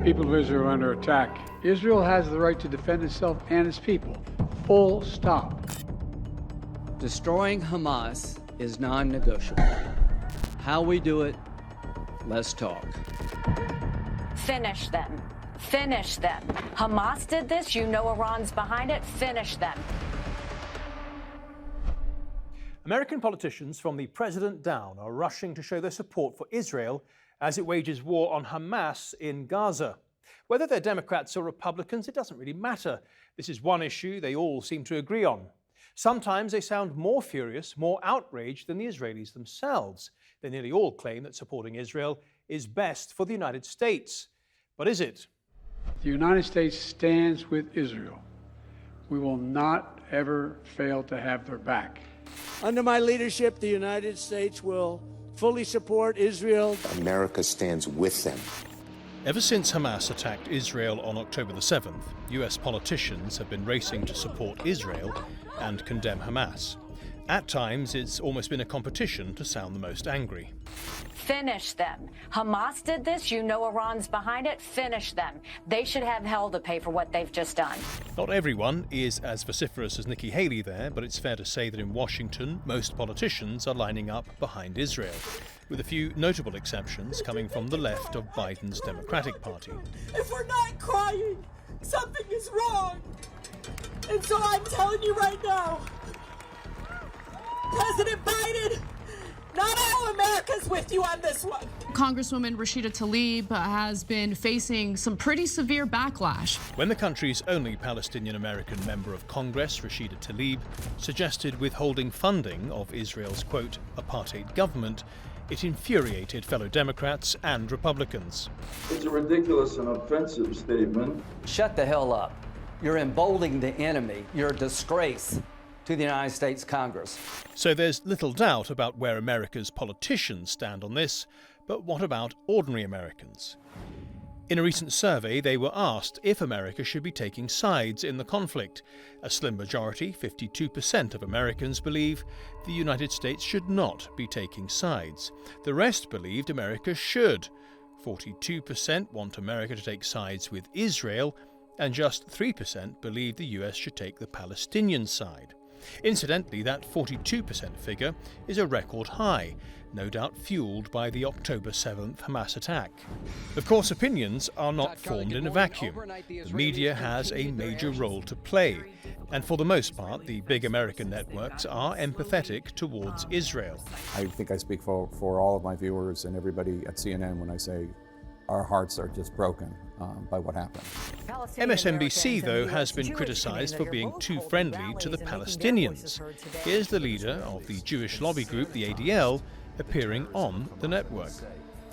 people of Israel are under attack. Israel has the right to defend itself and its people. Full stop. Destroying Hamas is non-negotiable. How we do it, let's talk. Finish them. Finish them. Hamas did this. You know Iran's behind it. Finish them. American politicians from the president down are rushing to show their support for Israel as it wages war on Hamas in Gaza. Whether they're Democrats or Republicans, it doesn't really matter. This is one issue they all seem to agree on. Sometimes they sound more furious, more outraged than the Israelis themselves. They nearly all claim that supporting Israel is best for the United States. But is it? The United States stands with Israel. We will not ever fail to have their back. Under my leadership, the United States will fully support Israel. America stands with them. Ever since Hamas attacked Israel on October the 7th, US politicians have been racing to support Israel and condemn Hamas. At times, it's almost been a competition to sound the most angry. Finish them. Hamas did this. You know Iran's behind it. Finish them. They should have hell to pay for what they've just done. Not everyone is as vociferous as Nikki Haley there, but it's fair to say that in Washington, most politicians are lining up behind Israel, with a few notable exceptions coming from the left of Biden's Democratic Party. If we're not crying, something is wrong. And so I'm telling you right now, President Biden, not all America's with you on this one. Congresswoman Rashida Tlaib has been facing some pretty severe backlash. When the country's only Palestinian-American member of Congress, Rashida Tlaib, suggested withholding funding of Israel's, quote, apartheid government, it infuriated fellow Democrats and Republicans. It's a ridiculous and offensive statement. Shut the hell up. You're emboldening the enemy. You're a disgrace to the United States Congress. So there's little doubt about where America's politicians stand on this, but what about ordinary Americans? In a recent survey, they were asked if America should be taking sides in the conflict. A slim majority, 52% of Americans, believe the United States should not be taking sides. The rest believed America should. 42% want America to take sides with Israel, and just 3% believe the US should take the Palestinian side. Incidentally, that 42% figure is a record high, no doubt fueled by the October 7th Hamas attack. Of course, opinions are not formed in a vacuum. The media has a major role to play, and for the most part, the big American networks are empathetic towards Israel. I think I speak for all of my viewers and everybody at CNN when I say our hearts are just broken by what happened. MSNBC, though, has been criticized for being too friendly to the Palestinians. Here's the leader of the Jewish lobby group, the ADL, appearing on the network.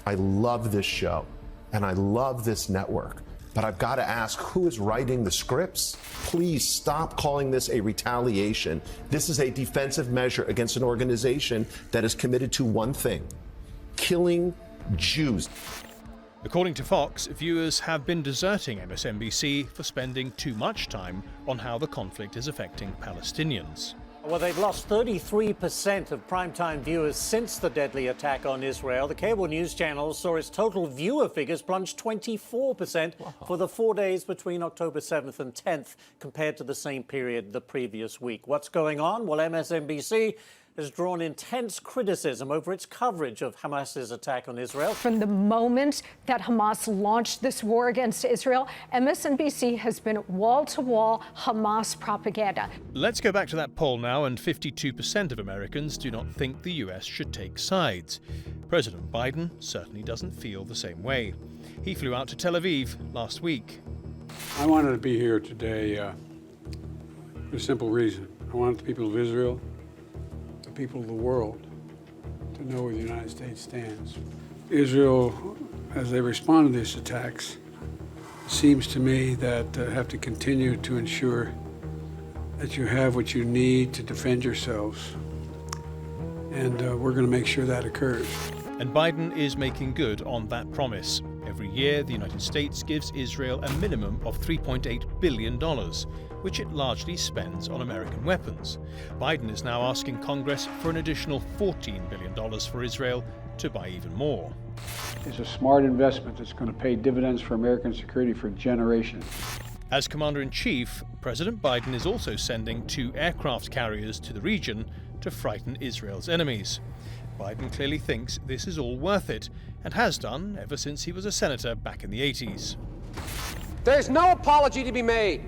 I love this show, and I love this network, but I've got to ask, who is writing the scripts? Please stop calling this a retaliation. This is a defensive measure against an organization that is committed to one thing: killing Jews. According to Fox, viewers have been deserting MSNBC for spending too much time on how the conflict is affecting Palestinians. Well, they've lost 33% of primetime viewers since the deadly attack on Israel. The cable news channel saw its total viewer figures plunge 24% for the 4 days between October 7th and 10th compared to the same period the previous week. What's going on? Well, MSNBC has drawn intense criticism over its coverage of Hamas's attack on Israel. From the moment that Hamas launched this war against Israel, MSNBC has been wall-to-wall Hamas propaganda. Let's go back to that poll now, and 52% of Americans do not think the US should take sides. President Biden certainly doesn't feel the same way. He flew out to Tel Aviv last week. I wanted to be here today for a simple reason. I want the people of Israel, the people of the world, to know where the United States stands. Israel, as they respond to these attacks, seems to me that have to continue to ensure that you have what you need to defend yourselves. And we're going to make sure that occurs. And Biden is making good on that promise. Every year, the United States gives Israel a minimum of $3.8 billion, which it largely spends on American weapons. Biden is now asking Congress for an additional $14 billion for Israel to buy even more. It's a smart investment that's going to pay dividends for American security for generations. As Commander-in-Chief, President Biden is also sending 2 aircraft carriers to the region to frighten Israel's enemies. Biden clearly thinks this is all worth it, and has done ever since he was a senator back in the 80s. There's no apology to be made.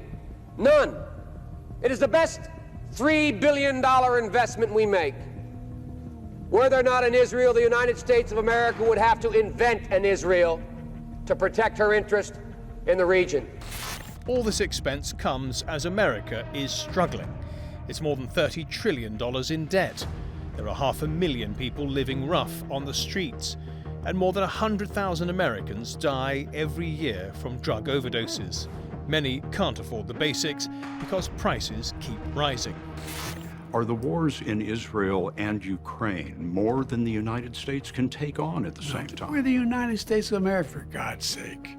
None. It is the best $3 billion investment we make. Were there not an Israel, the United States of America would have to invent an Israel to protect her interest in the region. All this expense comes as America is struggling. It's more than $30 trillion in debt. There are 500,000 people living rough on the streets, and more than 100,000 Americans die every year from drug overdoses. Many can't afford the basics because prices keep rising. Are the wars in Israel and Ukraine more than the United States can take on at the same time? We're the United States of America, for God's sake.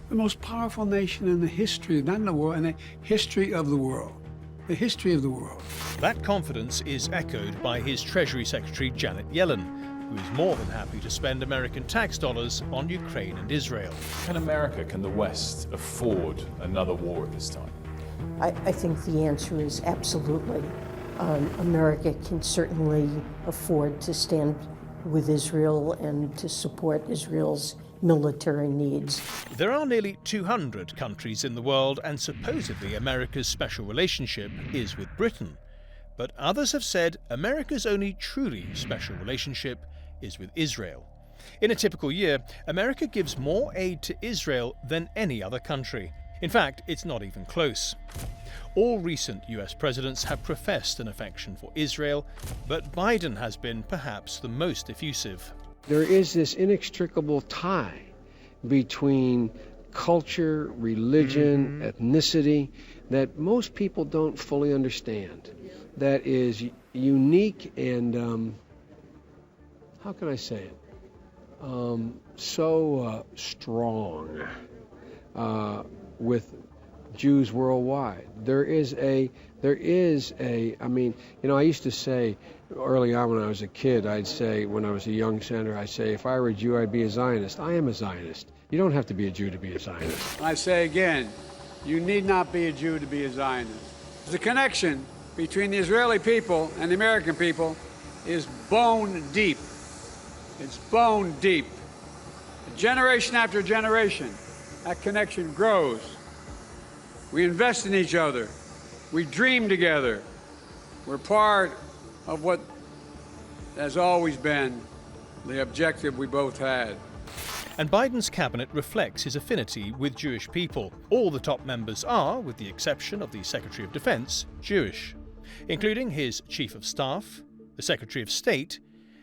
The most powerful nation in the history, not in the world, in the history of the world. The history of the world. That confidence is echoed by his Treasury Secretary Janet Yellen, who is more than happy to spend American tax dollars on Ukraine and Israel. Can America, can the West afford another war at this time? I think the answer is absolutely. America can certainly afford to stand with Israel and to support Israel's military needs. There are nearly 200 countries in the world, and supposedly America's special relationship is with Britain. But others have said America's only truly special relationship is with Israel. In a typical year, America gives more aid to Israel than any other country. In fact, it's not even close. All recent US presidents have professed an affection for Israel, but Biden has been perhaps the most effusive. There is this inextricable tie between culture, religion, ethnicity that most people don't fully understand. That is unique and, how can I say it, so strong with Jews worldwide. There is a, I mean, you know, I used to say early on when I was a kid, I'd say, when I was a young senator, I'd say, if I were a Jew, I'd be a Zionist. I am a Zionist. You don't have to be a Jew to be a Zionist. I say again, you need not be a Jew to be a Zionist. The connection between the Israeli people and the American people is bone deep. It's bone deep. Generation after generation, that connection grows. We invest in each other. We dream together. We're part of what has always been the objective we both had. And Biden's cabinet reflects his affinity with Jewish people. All the top members are, with the exception of the Secretary of Defense, Jewish, including his Chief of Staff, the Secretary of State,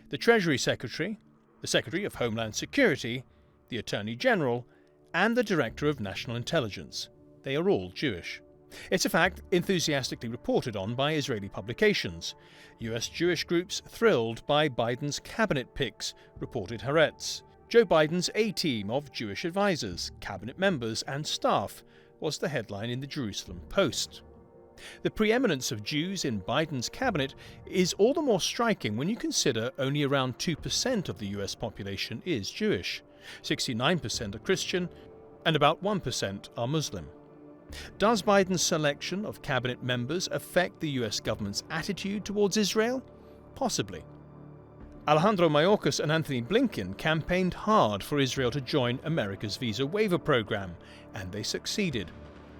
the Treasury Secretary, the Secretary of Homeland Security, the Attorney General, and the Director of National Intelligence. They are all Jewish. It's a fact enthusiastically reported on by Israeli publications. US Jewish groups thrilled by Biden's cabinet picks, reported Haaretz. Joe Biden's A-team of Jewish advisors, cabinet members and staff was the headline in the Jerusalem Post. The preeminence of Jews in Biden's cabinet is all the more striking when you consider only around 2% of the US population is Jewish, 69% are Christian, and about 1% are Muslim. Does Biden's selection of cabinet members affect the US government's attitude towards Israel? Possibly. Alejandro Mayorkas and Anthony Blinken campaigned hard for Israel to join America's visa waiver program, and they succeeded,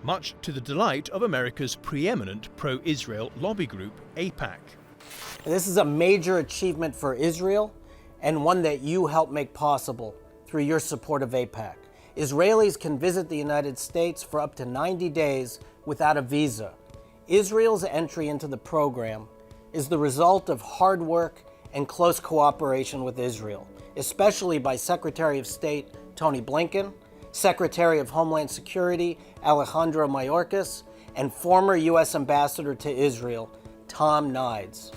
much to the delight of America's preeminent pro-Israel lobby group, AIPAC. This is a major achievement for Israel, and one that you helped make possible through your support of AIPAC. Israelis can visit the United States for up to 90 days without a visa. Israel's entry into the program is the result of hard work and close cooperation with Israel, especially by Secretary of State Tony Blinken, Secretary of Homeland Security Alejandro Mayorkas, and former U.S. Ambassador to Israel Tom Nides.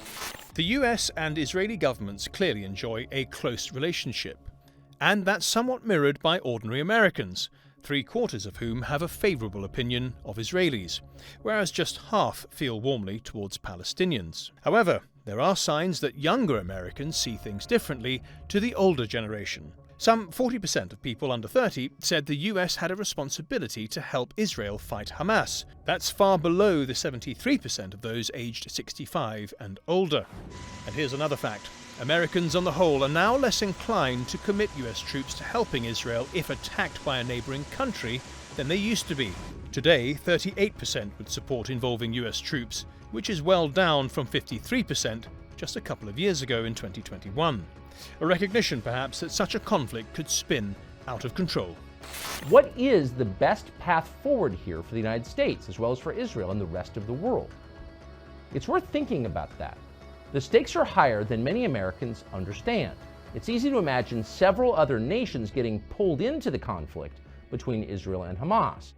The US and Israeli governments clearly enjoy a close relationship, and that's somewhat mirrored by ordinary Americans, 3/4 of whom have a favourable opinion of Israelis, whereas just half feel warmly towards Palestinians. However, There are signs that younger Americans see things differently to the older generation. Some 40% of people under 30 said the US had a responsibility to help Israel fight Hamas. That's far below the 73% of those aged 65 and older. And here's another fact. Americans on the whole are now less inclined to commit US troops to helping Israel if attacked by a neighbouring country than they used to be. Today, 38% would support involving US troops, which is well down from 53% just a couple of years ago in 2021. A recognition, perhaps, that such a conflict could spin out of control. What is the best path forward here for the United States, as well as for Israel and the rest of the world? It's worth thinking about that. The stakes are higher than many Americans understand. It's easy to imagine several other nations getting pulled into the conflict between Israel and Hamas.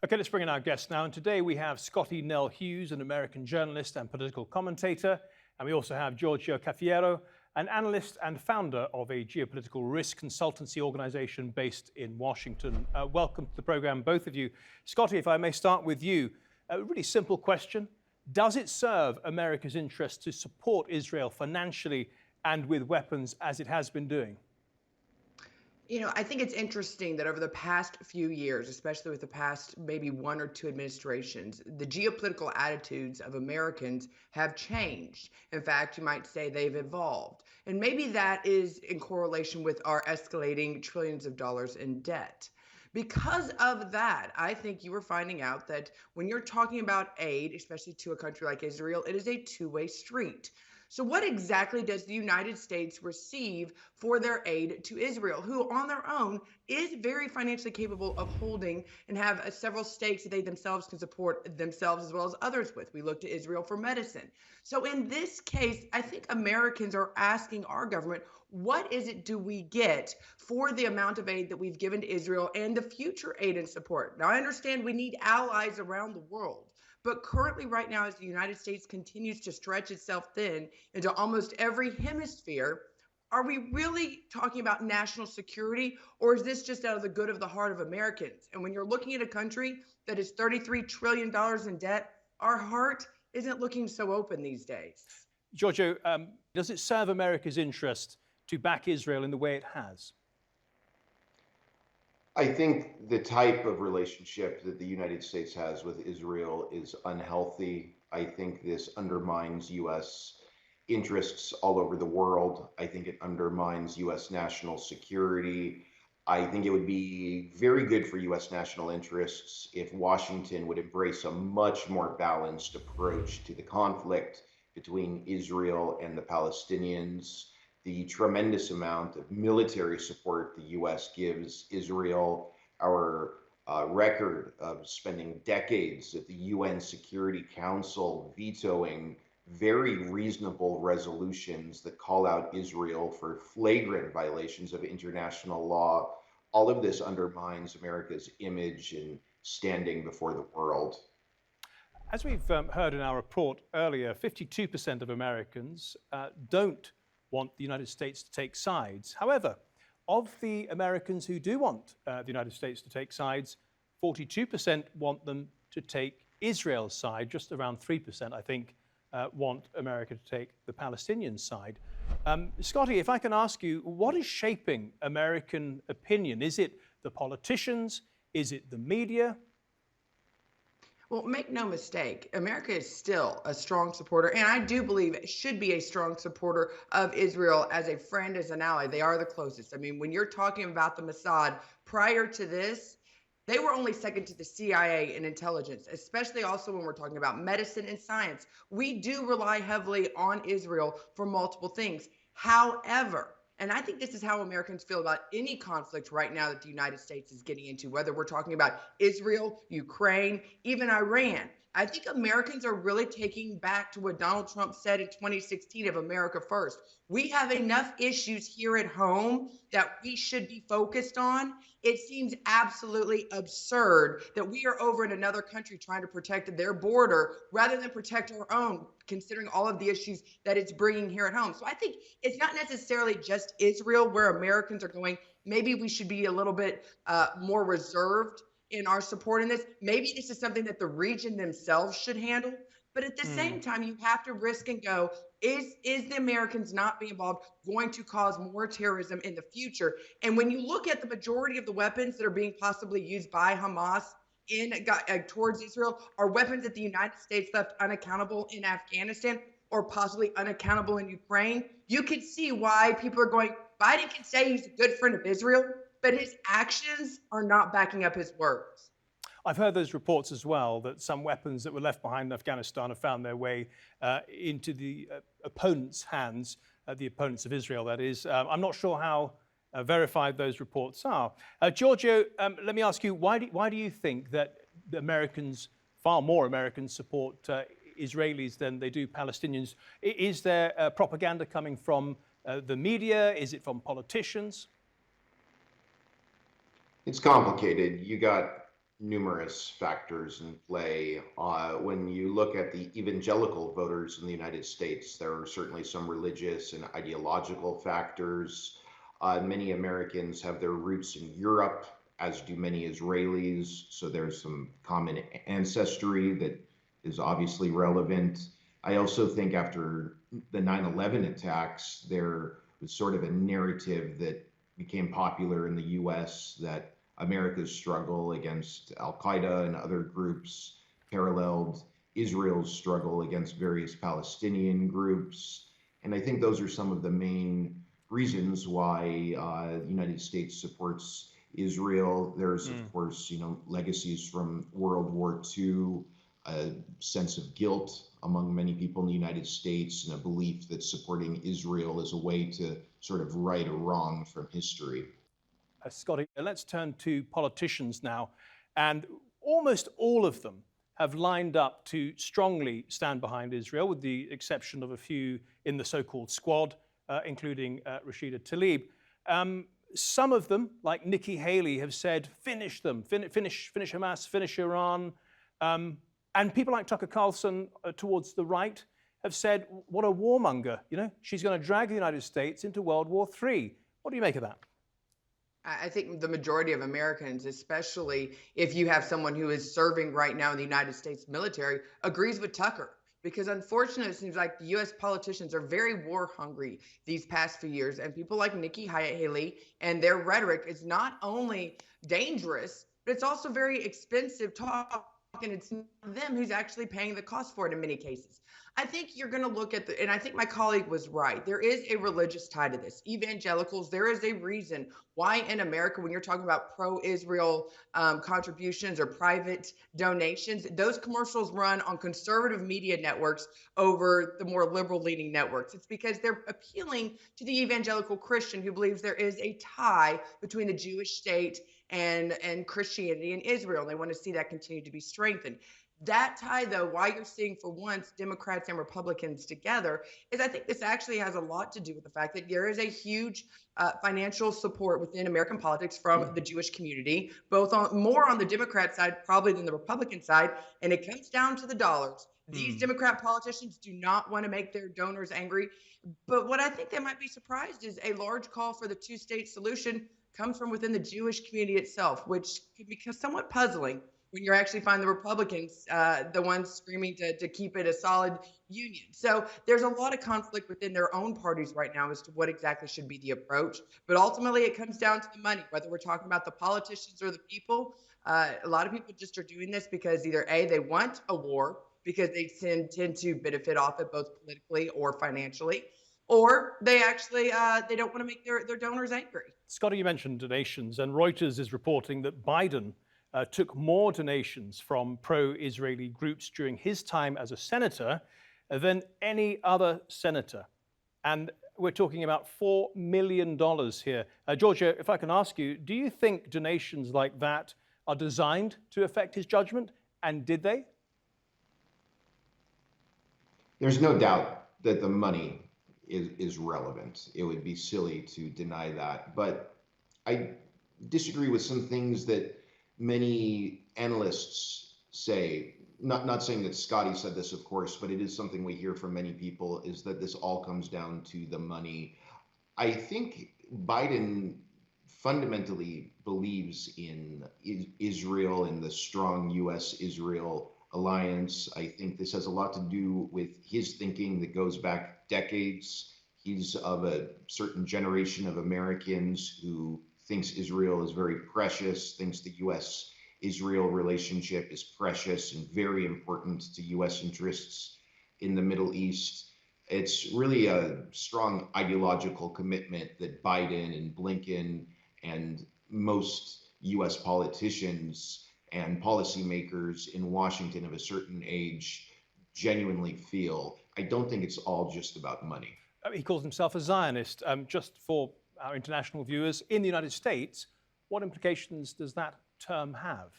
Okay, let's bring in our guests now. And today we have Scottie Nell Hughes, an American journalist and political commentator. And we also have Giorgio Cafiero, an analyst and founder of a geopolitical risk consultancy organization based in Washington. Welcome to the program, both of you. Scottie, if I may start with you, a really simple question. Does it serve America's interest to support Israel financially and with weapons as it has been doing? You know, I think it's interesting that over the past few years, especially with the past maybe one or two administrations, the geopolitical attitudes of Americans have changed. In fact, you might say they've evolved. And maybe that is in correlation with our escalating trillions of dollars in debt. Because of that, I think you were finding out that when you're talking about aid, especially to a country like Israel, it is a two-way street. So what exactly does the United States receive for their aid to Israel, who on their own is very financially capable of holding and have several stakes that they themselves can support themselves as well as others with? We look to Israel for medicine. So in this case, I think Americans are asking our government, what is it do we get for the amount of aid that we've given to Israel and the future aid and support? Now, I understand we need allies around the world. But currently, right now, as the United States continues to stretch itself thin into almost every hemisphere, are we really talking about national security, or is this just out of the good of the heart of Americans? And when you're looking at a country that is $33 trillion in debt, our heart isn't looking so open these days. Giorgio, does it serve America's interest to back Israel in the way it has? I think the type of relationship that the United States has with Israel is unhealthy. I think this undermines U.S. interests all over the world. I think it undermines U.S. national security. I think it would be very good for U.S. national interests if Washington would embrace a much more balanced approach to the conflict between Israel and the Palestinians. The tremendous amount of military support the U.S. gives Israel, our record of spending decades at the UN Security Council vetoing very reasonable resolutions that call out Israel for flagrant violations of international law. All of this undermines America's image and standing before the world. As we've heard in our report earlier, 52% of Americans don't want the United States to take sides. However, of the Americans who do want the United States to take sides, 42% want them to take Israel's side. Just around 3%, I think, want America to take the Palestinian side. Scottie, if I can ask you, what is shaping American opinion? Is it the politicians? Is it the media? Well, make no mistake, America is still a strong supporter, and I do believe it should be a strong supporter of Israel as a friend, as an ally. They are the closest. I mean, when you're talking about the Mossad, prior to this, they were only second to the CIA in intelligence, especially also when we're talking about medicine and science. We do rely heavily on Israel for multiple things. However, and I think this is how Americans feel about any conflict right now that the United States is getting into, whether we're talking about Israel, Ukraine, even Iran. I think Americans are really taking back to what Donald Trump said in 2016 of America First. We have enough issues here at home that we should be focused on. It seems absolutely absurd that we are over in another country trying to protect their border rather than protect our own, considering all of the issues that it's bringing here at home. So I think it's not necessarily just Israel where Americans are going. Maybe we should be a little bit more reserved in our support in this. Maybe this is something that the region themselves should handle. But at the same time, you have to risk and go, is the Americans not being involved going to cause more terrorism in the future? And when you look at the majority of the weapons that are being possibly used by Hamas towards Israel are weapons that the United States left unaccountable in Afghanistan or possibly unaccountable in Ukraine, you can see why people are going, Biden can say he's a good friend of Israel, but his actions are not backing up his words. I've heard those reports as well that some weapons that were left behind in Afghanistan have found their way into the opponents' hands, the opponents of Israel, that is. I'm not sure how verified those reports are. Giorgio, let me ask you, why do you think that the Americans, far more Americans, support Israelis than they do Palestinians? Is there propaganda coming from the media? Is it from politicians? It's complicated. You got numerous factors in play. When you look at the evangelical voters in the United States, there are certainly some religious and ideological factors. Many Americans have their roots in Europe, as do many Israelis. So there's some common ancestry that is obviously relevant. I also think after the 9/11 attacks, there was sort of a narrative that became popular in the US that America's struggle against al-Qaeda and other groups paralleled Israel's struggle against various Palestinian groups. And I think those are some of the main reasons why the United States supports Israel. There's, of course, legacies from World War II, a sense of guilt among many people in the United States, and a belief that supporting Israel is a way to sort of right a wrong from history. Scottie, let's turn to politicians now. And almost all of them have lined up to strongly stand behind Israel, with the exception of a few in the so-called squad, including Rashida Tlaib. Some of them, like Nikki Haley, have said, finish them, finish Hamas, finish Iran. And people like Tucker Carlson towards the right have said, what a warmonger, she's going to drag the United States into World War III. What do you make of that? I think the majority of Americans, especially if you have someone who is serving right now in the United States military, agrees with Tucker. Because unfortunately, it seems like the U.S. politicians are very war hungry these past few years. And people like Nikki Haley and their rhetoric is not only dangerous, but it's also very expensive talk. And it's them who's actually paying the cost for it in many cases. I think you're going to look at and I think my colleague was right. There is a religious tie to this. Evangelicals, there is a reason why in America, when you're talking about pro-Israel contributions or private donations, those commercials run on conservative media networks over the more liberal leaning networks. It's because they're appealing to the evangelical Christian who believes there is a tie between the Jewish state and Christianity in Israel. And they want to see that continue to be strengthened. That tie, though, why you're seeing for once Democrats and Republicans together, is I think this actually has a lot to do with the fact that there is a huge financial support within American politics from the Jewish community, both more on the Democrat side probably than the Republican side, and it comes down to the dollars. These Democrat politicians do not want to make their donors angry, but what I think they might be surprised is a large call for the two-state solution comes from within the Jewish community itself, which can become somewhat puzzling when you actually find the Republicans, the ones screaming to keep it a solid union. So there's a lot of conflict within their own parties right now as to what exactly should be the approach. But ultimately, it comes down to the money, whether we're talking about the politicians or the people. A lot of people just are doing this because either A, they want a war because they tend to benefit off it both politically or financially, or they actually they don't want to make their donors angry. Scottie, you mentioned donations, and Reuters is reporting that Biden took more donations from pro-Israeli groups during his time as a senator than any other senator. And we're talking about $4 million here. Giorgio, if I can ask you, do you think donations like that are designed to affect his judgment? And did they? There's no doubt that the money is relevant. It would be silly to deny that. But I disagree with some things that many analysts say, not saying that Scottie said this, of course, but it is something we hear from many people, is that this all comes down to the money. I think Biden fundamentally believes in Israel and the strong U.S.-Israel alliance. I think this has a lot to do with his thinking that goes back decades. He's of a certain generation of Americans who thinks Israel is very precious, thinks the U.S.-Israel relationship is precious and very important to U.S. interests in the Middle East. It's really a strong ideological commitment that Biden and Blinken and most U.S. politicians and policymakers in Washington of a certain age genuinely feel. I don't think it's all just about money. He calls himself a Zionist. Just for our international viewers, in the United States, what implications does that term have?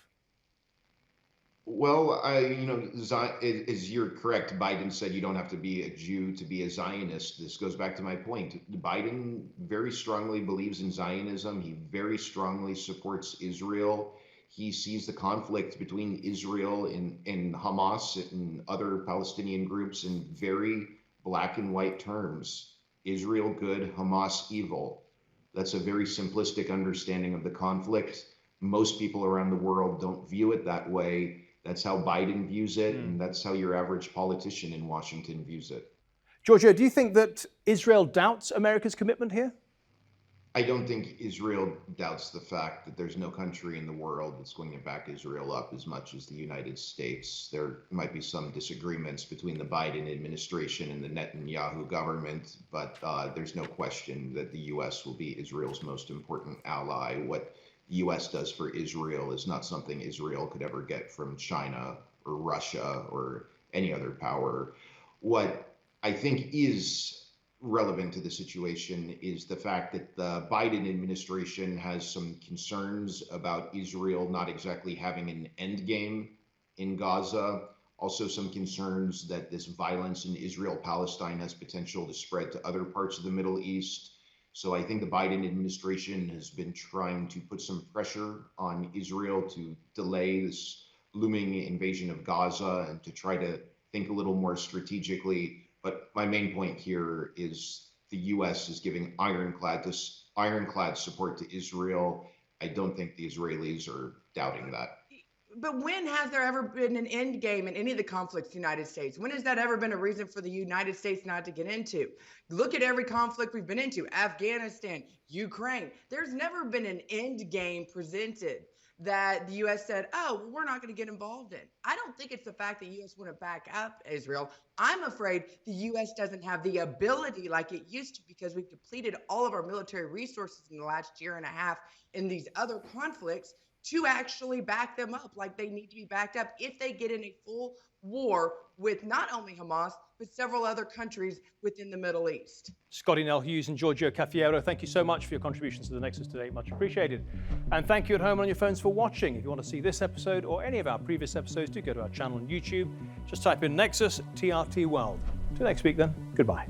Well, as you're correct, Biden said you don't have to be a Jew to be a Zionist. This goes back to my point. Biden very strongly believes in Zionism. He very strongly supports Israel. He sees the conflict between Israel and Hamas and other Palestinian groups in very black and white terms. Israel good, Hamas evil. That's a very simplistic understanding of the conflict. Most people around the world don't view it that way. That's how Biden views it, and that's how your average politician in Washington views it. Giorgio, do you think that Israel doubts America's commitment here? I don't think Israel doubts the fact that there's no country in the world that's going to back Israel up as much as the United States. There might be some disagreements between the Biden administration and the Netanyahu government, but there's no question that the U.S. will be Israel's most important ally. What the U.S. does for Israel is not something Israel could ever get from China or Russia or any other power. What I think is relevant to the situation is the fact that the Biden administration has some concerns about Israel not exactly having an end game in Gaza. Also some concerns that this violence in Israel-Palestine has potential to spread to other parts of the Middle East. So I think the Biden administration has been trying to put some pressure on Israel to delay this looming invasion of Gaza and to try to think a little more strategically. But my main point here is the U.S. is giving ironclad support to Israel. I don't think the Israelis are doubting that. But when has there ever been an end game in any of the conflicts in the United States? When has that ever been a reason for the United States not to get into? Look at every conflict we've been into, Afghanistan, Ukraine. There's never been an end game presented that the U.S. said, oh, we're not going to get involved in. I don't think it's the fact that the U.S. want to back up Israel. I'm afraid the U.S. doesn't have the ability like it used to because we've depleted all of our military resources in the last year and a half in these other conflicts to actually back them up like they need to be backed up if they get in a full war with not only Hamas, but several other countries within the Middle East. Scottie Nell Hughes and Giorgio Cafiero, thank you so much for your contributions to the Nexus today. Much appreciated. And thank you at home on your phones for watching. If you want to see this episode or any of our previous episodes, do go to our channel on YouTube. Just type in Nexus TRT World. Till next week then, goodbye.